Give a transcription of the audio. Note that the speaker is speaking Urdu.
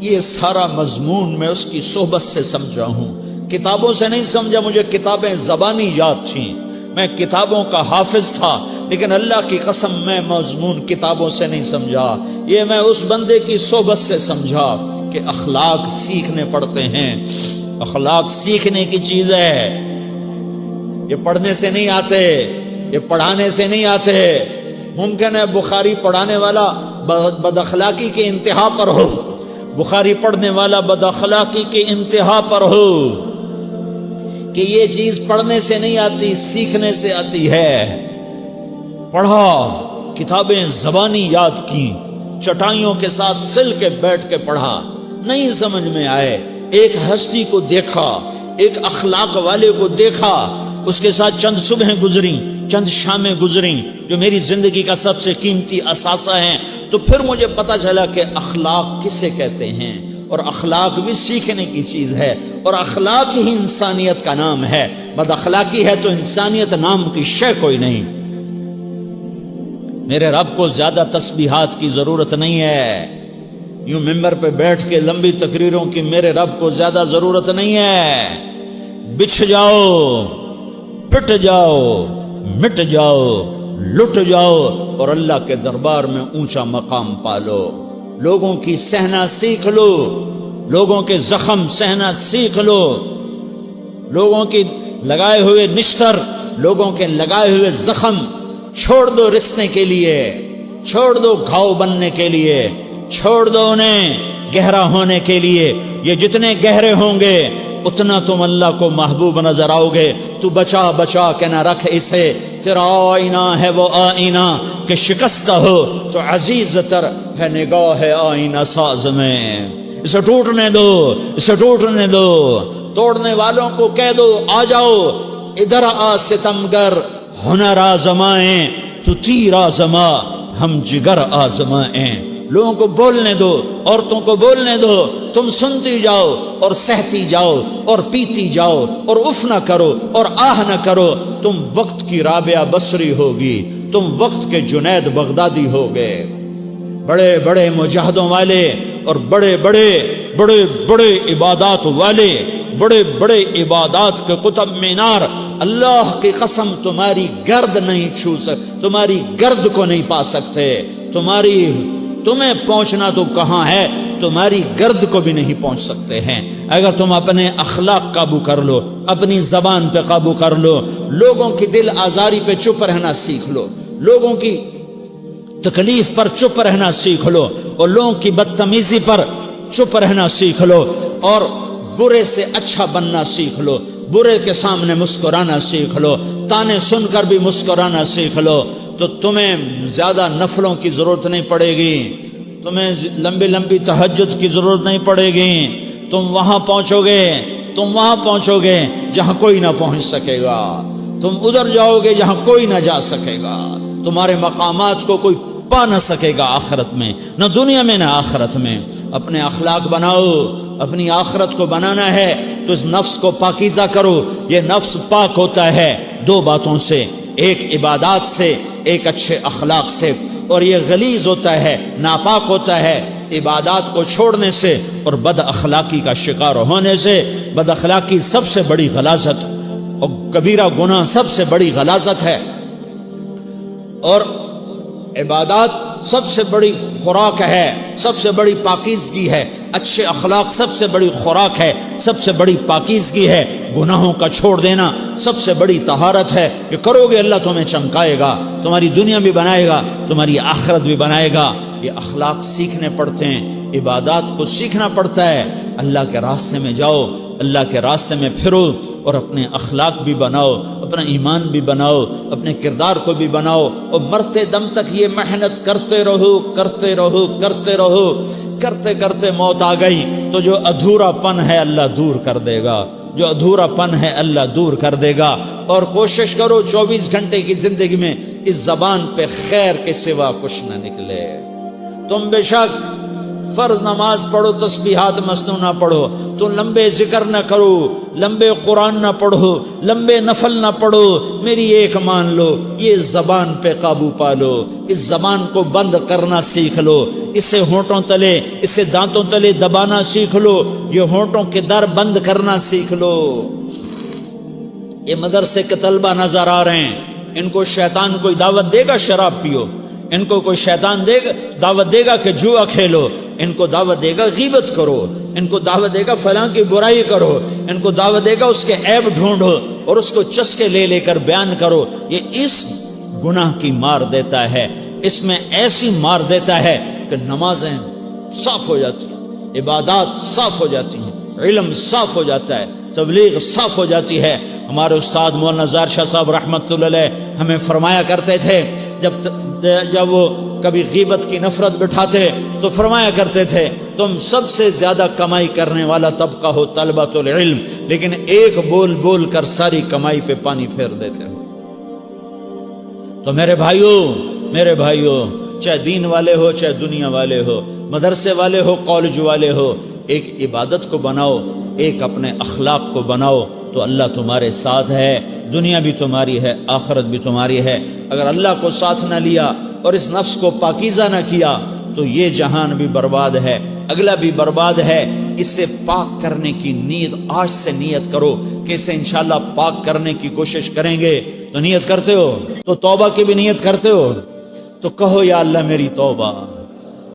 یہ سارا مضمون میں اس کی صحبت سے سمجھا ہوں، کتابوں سے نہیں سمجھا۔ مجھے کتابیں زبانی یاد تھیں، میں کتابوں کا حافظ تھا، لیکن اللہ کی قسم میں مضمون کتابوں سے نہیں سمجھا، یہ میں اس بندے کی صحبت سے سمجھا کہ اخلاق سیکھنے پڑتے ہیں۔ اخلاق سیکھنے کی چیز ہے، یہ پڑھنے سے نہیں آتے، یہ پڑھانے سے نہیں آتے۔ ممکن ہے بخاری پڑھانے والا بد اخلاقی کے انتہا پر ہو، بخاری پڑھنے والا بد اخلاقی کے انتہا پر ہو، کہ یہ چیز پڑھنے سے نہیں آتی، سیکھنے سے آتی ہے۔ پڑھا، کتابیں زبانی یاد کی، چٹائیوں کے ساتھ سل کے بیٹھ کے پڑھا، نہیں سمجھ میں آئے، ایک ہستی کو دیکھا، ایک اخلاق والے کو دیکھا، اس کے ساتھ چند صبحیں گزریں، چند شامیں گزریں جو میری زندگی کا سب سے قیمتی اثاثہ ہیں، تو پھر مجھے پتا چلا کہ اخلاق کسے کہتے ہیں، اور اخلاق بھی سیکھنے کی چیز ہے، اور اخلاق ہی انسانیت کا نام ہے۔ بد اخلاقی ہے تو انسانیت نام کی شے کوئی نہیں۔ میرے رب کو زیادہ تسبیحات کی ضرورت نہیں ہے، یوں ممبر پہ بیٹھ کے لمبی تقریروں کی میرے رب کو زیادہ ضرورت نہیں ہے۔ بچھ جاؤ، پٹ جاؤ، مٹ جاؤ، لٹ جاؤ، اور اللہ کے دربار میں اونچا مقام پالو۔ لوگوں کی سہنا سیکھ لو، لوگوں کے زخم سہنا سیکھ لو، لوگوں کی لگائے ہوئے نشتر، لوگوں کے لگائے ہوئے زخم چھوڑ دو رسنے کے لیے، چھوڑ دو گھاؤ بننے کے لیے، چھوڑ دو انہیں گہرا ہونے کے لیے۔ یہ جتنے گہرے ہوں گے اتنا تم اللہ کو محبوب نظر آؤ گے۔ تو بچا بچا کے نہ رکھ اسے، تیرا آئینہ ہے وہ آئینہ کہ شکستہ ہو تو عزیز تر ہے نگاہ آئینہ ساز میں۔ اسے ٹوٹنے دو، اسے ٹوٹنے دو۔ توڑنے والوں کو کہہ دو آ جاؤ ادھر آ ستمگر، ہنر آزمائیں تو تیر آزما، ہم جگر آزمائیں۔ لوگوں کو بولنے دو، عورتوں کو بولنے دو، تم سنتی جاؤ اور سہتی جاؤ اور پیتی جاؤ اور اف نہ کرو اور آہ نہ کرو۔ تم وقت کی رابعہ بصری ہوگی، تم وقت کے جنید بغدادی ہوگے۔ بڑے بڑے مجاہدوں والے اور بڑے بڑے بڑے بڑے عبادات والے، بڑے بڑے عبادات کے قطب مینار، اللہ کی قسم تمہاری گرد نہیں چھو سکتے، تمہاری گرد کو نہیں پا سکتے۔ تمہیں پہنچنا تو کہاں ہے، تمہاری گرد کو بھی نہیں پہنچ سکتے ہیں۔ اگر تم اپنے اخلاق قابو کر لو، اپنی زبان پہ قابو کر لو، لوگوں کی دل آزاری پہ چپ رہنا سیکھ لو، لوگوں کی تکلیف پر چپ رہنا سیکھ لو، اور لوگوں کی بدتمیزی پر چپ رہنا سیکھ لو، اور برے سے اچھا بننا سیکھ لو، برے کے سامنے مسکرانا سیکھ لو، تانے سن کر بھی مسکرانا سیکھ لو، تو تمہیں زیادہ نفلوں کی ضرورت نہیں پڑے گی، تمہیں لمبی لمبی تہجد کی ضرورت نہیں پڑے گی۔ تم وہاں پہنچو گے، تم وہاں پہنچو گے جہاں کوئی نہ پہنچ سکے گا، تم ادھر جاؤ گے جہاں کوئی نہ جا سکے گا، تمہارے مقامات کو کوئی پا نہ سکے گا آخرت میں، نہ دنیا میں نہ آخرت میں۔ اپنے اخلاق بناؤ، اپنی آخرت کو بنانا ہے تو اس نفس کو پاکیزہ کرو۔ یہ نفس پاک ہوتا ہے دو باتوں سے، ایک عبادات سے، ایک اچھے اخلاق سے، اور یہ غلیظ ہوتا ہے، ناپاک ہوتا ہے عبادات کو چھوڑنے سے اور بد اخلاقی کا شکار ہونے سے۔ بد اخلاقی سب سے بڑی غلاظت اور کبیرہ گناہ سب سے بڑی غلاظت ہے، اور عبادات سب سے بڑی خوراک ہے، سب سے بڑی پاکیزگی ہے۔ اچھے اخلاق سب سے بڑی خوراک ہے، سب سے بڑی پاکیزگی ہے۔ گناہوں کا چھوڑ دینا سب سے بڑی طہارت ہے۔ یہ کرو گے اللہ تمہیں چمکائے گا، تمہاری دنیا بھی بنائے گا، تمہاری آخرت بھی بنائے گا۔ یہ اخلاق سیکھنے پڑتے ہیں، عبادات کو سیکھنا پڑتا ہے۔ اللہ کے راستے میں جاؤ، اللہ کے راستے میں پھرو، اور اپنے اخلاق بھی بناؤ، اپنا ایمان بھی بناؤ، اپنے کردار کو بھی بناؤ، اور مرتے دم تک یہ محنت کرتے رہو، کرتے رہو، کرتے رہو۔ کرتے کرتے موت آ گئی تو جو ادھورا پن ہے اللہ دور کر دے گا، جو ادھورا پن ہے اللہ دور کر دے گا۔ اور کوشش کرو 24 گھنٹے کی زندگی میں اس زبان پہ خیر کے سوا کچھ نہ نکلے۔ تم بے شک فرض نماز پڑھو، تسبیحات مسنونہ پڑھو، تو لمبے ذکر نہ کرو، لمبے قرآن نہ پڑھو، لمبے نفل نہ پڑھو، میری ایک مان لو، یہ زبان پہ قابو پالو، اس زبان کو بند کرنا سیکھ لو، اسے ہونٹوں تلے، اسے دانتوں تلے دبانا سیکھ لو، یہ ہونٹوں کے در بند کرنا سیکھ لو۔ یہ مدرسے کے طلبہ نظر آ رہے ہیں، ان کو شیطان کوئی دعوت دے گا شراب پیو، ان کو کوئی شیطان دعوت دے گا کہ جوا کھیلو، ان کو دعوت دے گا غیبت کرو، ان کو دعوت دے گا فلاں کی برائی کرو، ان کو دعوت دے گا اس کے عیب ڈھونڈو اور اس کو چسکے لے لے کر بیان کرو۔ یہ اس گناہ کی مار دیتا ہے، اس میں ایسی مار دیتا ہے کہ نمازیں صاف ہو جاتی ہیں، عبادات صاف ہو جاتی ہیں، علم صاف ہو جاتا ہے، تبلیغ صاف ہو جاتی ہے۔ ہمارے استاد مولانا زار شاہ صاحب رحمۃ اللہ علیہ ہمیں فرمایا کرتے تھے، جب وہ کبھی غیبت کی نفرت بٹھاتے تو فرمایا کرتے تھے تم سب سے زیادہ کمائی کرنے والا طبقہ ہو طلبۃ العلم، لیکن ایک بول بول کر ساری کمائی پہ پانی پھیر دیتے ہو۔ تو میرے بھائیوں چاہے دین والے ہو چاہے دنیا والے ہو، مدرسے والے ہو کالج والے ہو، ایک عبادت کو بناؤ، ایک اپنے اخلاق کو بناؤ، تو اللہ تمہارے ساتھ ہے، دنیا بھی تمہاری ہے، آخرت بھی تمہاری ہے۔ اگر اللہ کو ساتھ نہ لیا اور اس نفس کو پاکیزہ نہ کیا تو یہ جہان بھی برباد ہے، اگلا بھی برباد ہے۔ اسے پاک کرنے کی نیت آج سے نیت کرو کہ اسے انشاءاللہ پاک کرنے کی کوشش کریں گے۔ تو نیت کرتے ہو تو توبہ کی بھی نیت کرتے ہو، تو کہو یا اللہ میری توبہ،